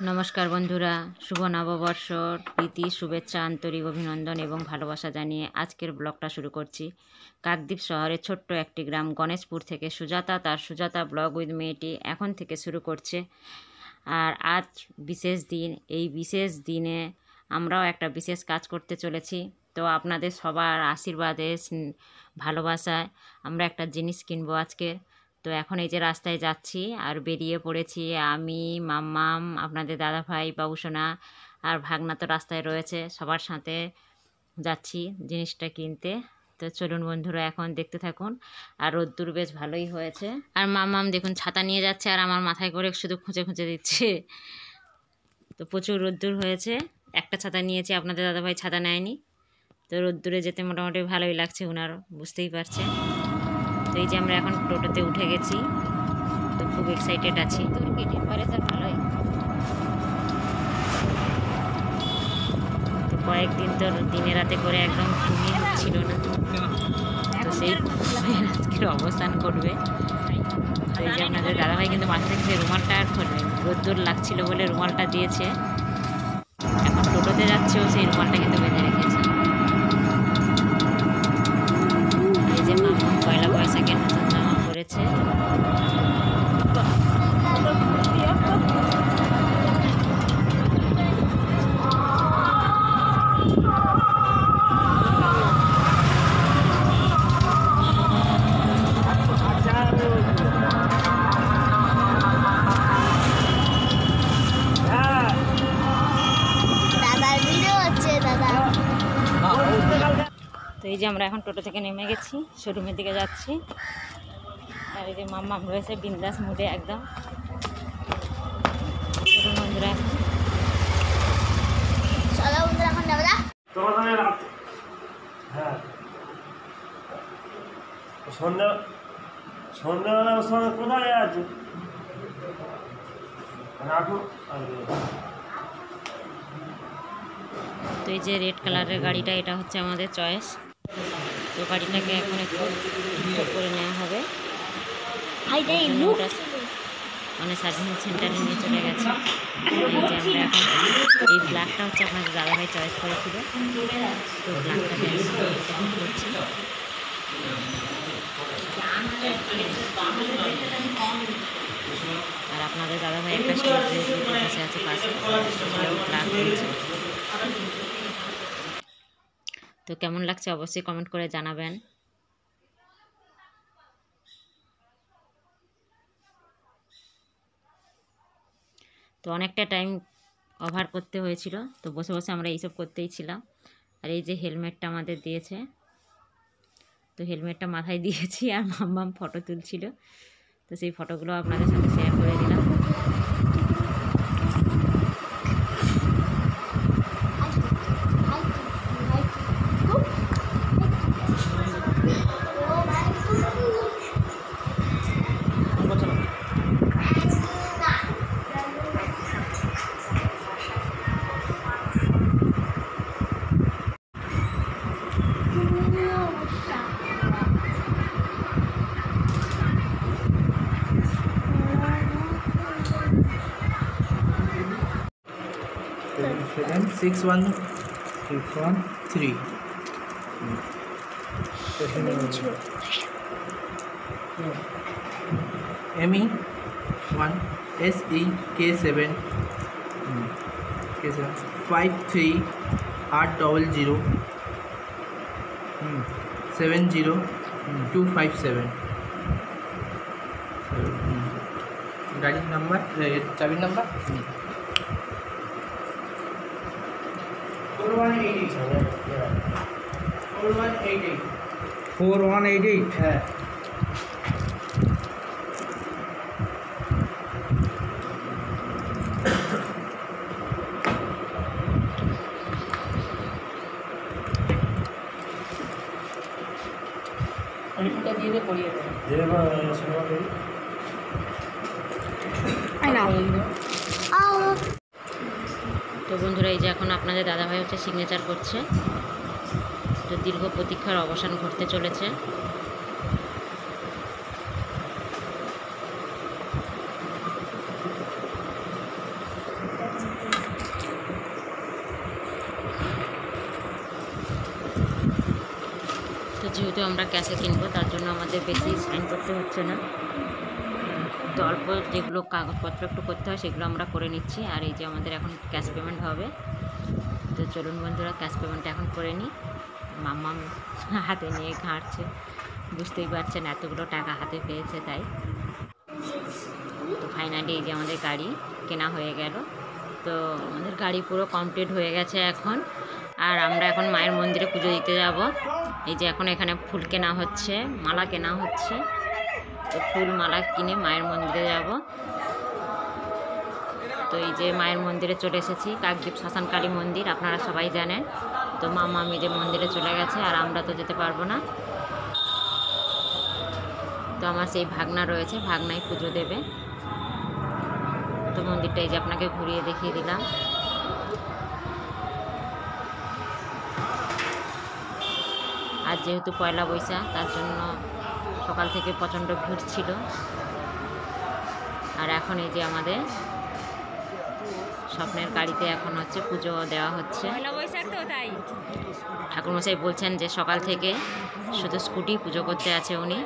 নমস্কার বন্ধুরা, শুভ নববর্ষর প্রীতি শুভেচ্ছা আন্তরিক অভিনন্দন এবং ভালোবাসা জানিয়ে আজকের ব্লগটা শুরু করছি। কাকদ্বীপ শহরের ছোট্ট একটি গ্রাম গণেশপুর থেকে সুজাতা তার সুজাতা ব্লগ উইথ মেয়েটি এখন থেকে শুরু করছে। আর আজ বিশেষ দিন, এই বিশেষ দিনে আমরাও একটা বিশেষ কাজ করতে চলেছি। তো আপনাদের সবার আশীর্বাদে ভালোবাসায় আমরা একটা জিনিস কিনবো আজকে। তো এখন এই যে রাস্তায় যাচ্ছি আর বেরিয়ে পড়েছি আমি, মাম্মাম, আপনাদের দাদাভাই, বাবুসোনা আর ভাগনা তো রাস্তায় রয়েছে, সবার সাথে যাচ্ছি জিনিসটা কিনতে। তো চলুন বন্ধুরা, এখন দেখতে থাকুন। আর রোদ্দুর বেশ ভালোই হয়েছে। আর মাম্মাম দেখুন ছাতা নিয়ে যাচ্ছে আর আমার মাথায় করে শুধু খুঁজে খুঁজে দিচ্ছে। তো প্রচুর রোদ্দুর হয়েছে, একটা ছাতা নিয়েছি, আপনাদের দাদাভাই ছাতা নেয়নি। তো রোদ্দুরে যেতে মোটামুটি ভালোই লাগছে ওনারও, বুঝতেই পারছেন। তো এই যে আমরা এখন টোটোতে উঠে গেছি, তো খুব এক্সাইটেড আছি। তোর কি টেম্পারেচার ভালোই, তো কয়েকদিন তো দিনে রাতে করে একদম ঘুমিয়ে হচ্ছিল না, তো সেই আজকের অবস্থান করবে। তো এই যে আপনাদের দাদাভাই কিন্তু মাথা থেকে যে রুমালটা আর খোলেন, রোদ্দুর লাগছিল বলে রুমালটা দিয়েছে। এখন টোটোতে যাচ্ছেও সেই রুমালটা কিন্তু বেঁধে রেখেছে। এই যে মামা পয়লা বৈশাখের নতুন জামা পরেছে। তো এই যে আমরা এখন টোটো থেকে নেমে গেছি, শোরুমের দিকে যাচ্ছি। আর এই যে মাম্মাম রয়েছে বিন্দাস মুডে একদম। বন্ধুরা সন্ধ্যাবেলা ওর সঙ্গে কোথায় আছে? তো এই যে রেড কালারের গাড়িটা, এটা হচ্ছে আমাদের চয়েস। তো গাড়িটাকে এখন একটু ঠিক করে নেওয়া হবে। মানে সার্ভিসিং সেন্টারে নিয়ে চলে গেছে। এই যে আমরা এখন এই ব্ল্যাকটা হচ্ছে আপনাদের দাদাভাই চয়েস করেছিল, তো ব্ল্যাকটাকে করছি। আর আপনাদের দাদাভাই একটা স্টোর ড্রেস বসে আছে পাশে, সেটাও ব্ল্যাক হয়েছে। তো কেমন লাগছে অবশ্যই কমেন্ট করে জানাবেন। তো অনেকটা টাইম কভার করতে হয়েছিল, তো বসে বসে আমরা এইসব করতেই ছিলাম। আর এই যে হেলমেটটা আমাদের দিয়েছে, তো হেলমেটটা মাথায় দিয়েছি আর মাম্মাম ফটো তুলছিল, তো সেই ফটোগুলো আপনাদের সাথে শেয়ার করে দিলাম। Seven 61613. ME 1 SEK7 53 800 70257. गाड़ी नंबर चाबी नंबर 4188 হ্যাঁ। অনেকটা দিয়ে দিয়ে পড়িয়ে দেবে। তো বন্ধুরা, এই যে এখন আপনাদের দাদাভাই হচ্ছে সিগনেচার করছে। তো দীর্ঘ প্রতীক্ষার অবসান ঘটতে চলেছে। যেহেতু আমরা ক্যাশে কিনবো তার জন্য আমাদের বেশি সাইন করতে হচ্ছে না, তো অল্প যেগুলো কাগজপত্র একটু করতে হয় সেগুলো আমরা করে নিচ্ছি। আর এই যে আমাদের এখন ক্যাশ পেমেন্ট হবে, তো চলুন বন্ধুরা ক্যাশ পেমেন্ট এখন করে নিই। মাম্মাম হাতে নিয়ে ঘাঁটছে, বুঝতেই পারছেন এতগুলো টাকা হাতে পেয়েছে তাই। তো ফাইনালি এই যে আমাদের গাড়ি কেনা হয়ে গেল। তো আমাদের গাড়ি পুরো কমপ্লিট হয়ে গেছে এখন। আর আমরা এখন মায়ের মন্দিরে পুজো দিতে যাব। এই যে এখন এখানে ফুল কেনা হচ্ছে, মালা কেনা হচ্ছে, তো ফুল মালা কিনে মায়ের মন্দিরে যাব। তো এই যে মায়ের মন্দিরে চলে এসেছি, কাকদ্বীপ শ্মশানকালী মন্দির, আপনারা সবাই জানেন। তো মামা আমি যে মন্দিরে চলে গেছে, আর আমরা তো যেতে পারবো না। তো আমার সেই ভাগনা রয়েছে, ভাগনাই পুজো দেবে। তো মন্দিরটা এই যে আপনাকে ঘুরিয়ে দেখিয়ে দিলাম। আর যেহেতু পয়লা বৈশাখ তার জন্য সকাল থেকে প্রচণ্ড ভিড় ছিল। আর এখন এই যে আমাদের স্বপ্নের গাড়িতে এখন হচ্ছে পুজো দেওয়া হচ্ছে। পয়লা বৈশাখ তো তাই ঠাকুরমশাই বলছেন যে সকাল থেকে শুধু স্কুটি পুজো করতে আছে উনি।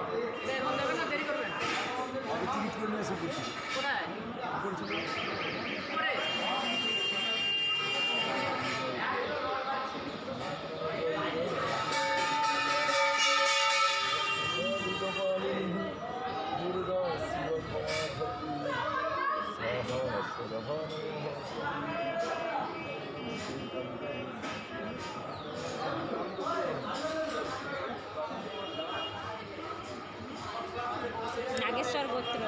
নাগেশ্বর গোত্র।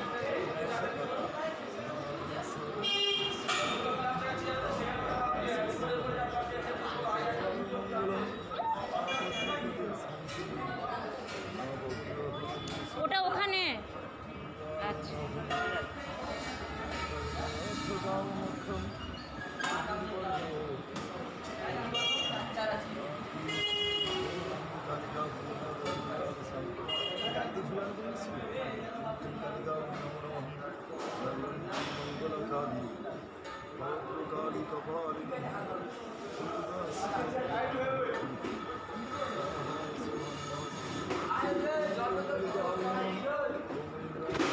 ওটা ওখানে। আচ্ছা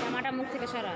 জামাটা মুখ থেকে সরা।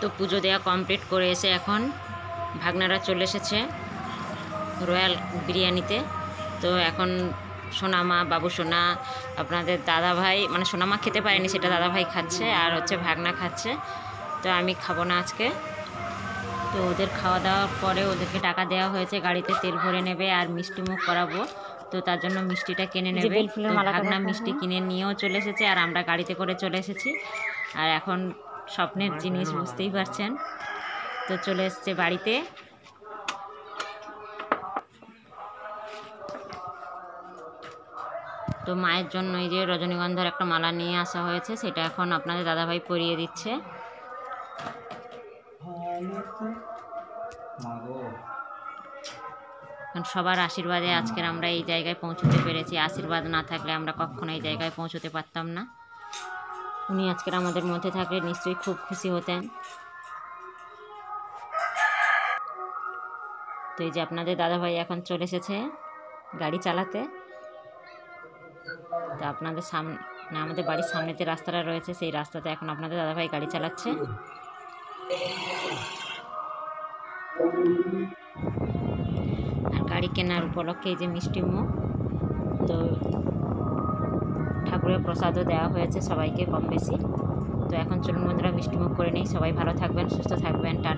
তো পুজো দেওয়া কমপ্লিট করে এসে এখন ভাগনারা চলে এসেছে রয়্যাল বিরিয়ানিতে। তো এখন সোনামা, বাবু সোনা, আপনাদের দাদা ভাই, মানে সোনামা খেতে পারেনি সেটা দাদা ভাই খাচ্ছে, আর হচ্ছে ভাগনা খাচ্ছে। তো আমি খাবো না আজকে। তো ওদের খাওয়া দাওয়ার পরে ওদেরকে টাকা দেওয়া হয়েছে, গাড়িতে তেল ভরে নেবে আর মিষ্টি মুখ করাবো। তো তার জন্য মিষ্টিটা কিনে এই যে নেবে। বেলফুলের তো মালাটা ভাগনা দেখো মিষ্টি কিনে নিয়েও চলে এসেছে, আর আমরা গাড়িতে করে চলে এসেছি। আর এখন স্বপ্নের জিনিস বুঝতেই পারছেন। তো চলে এসছে বাড়িতে। তো মায়ের জন্য এই যে রজনীগন্ধার একটা মালা নিয়ে আসা হয়েছে, সেটা এখন আপনাদের দাদাভাই পরিয়ে দিচ্ছে। কারণ সবার আশীর্বাদে আজকের আমরা এই জায়গায় পৌঁছতে পেরেছি। আশীর্বাদ না থাকলে আমরা কখনো এই জায়গায় পৌঁছতে পারতাম না। উনি আজকের আমাদের মধ্যে থাকলে নিশ্চয়ই খুব খুশি হতেন। তো এই যে আপনাদের দাদাভাই এখন চলে এসেছে গাড়ি চালাতে। তো আপনাদের সামনে, আমাদের বাড়ির সামনে যে রাস্তাটা রয়েছে সেই রাস্তাতে এখন আপনাদের দাদাভাই গাড়ি চালাচ্ছে। আর গাড়ি কেনার উপলক্ষে এই যে মিষ্টি মুখ, তো ঠাকুরের প্রসাদও দেওয়া হয়েছে সবাইকে কম বেশি। তো এখন চলুন বন্ধুরা মিষ্টি মুখ করে নিই। সবাই ভালো থাকবেন, সুস্থ থাকবেন, টাটা।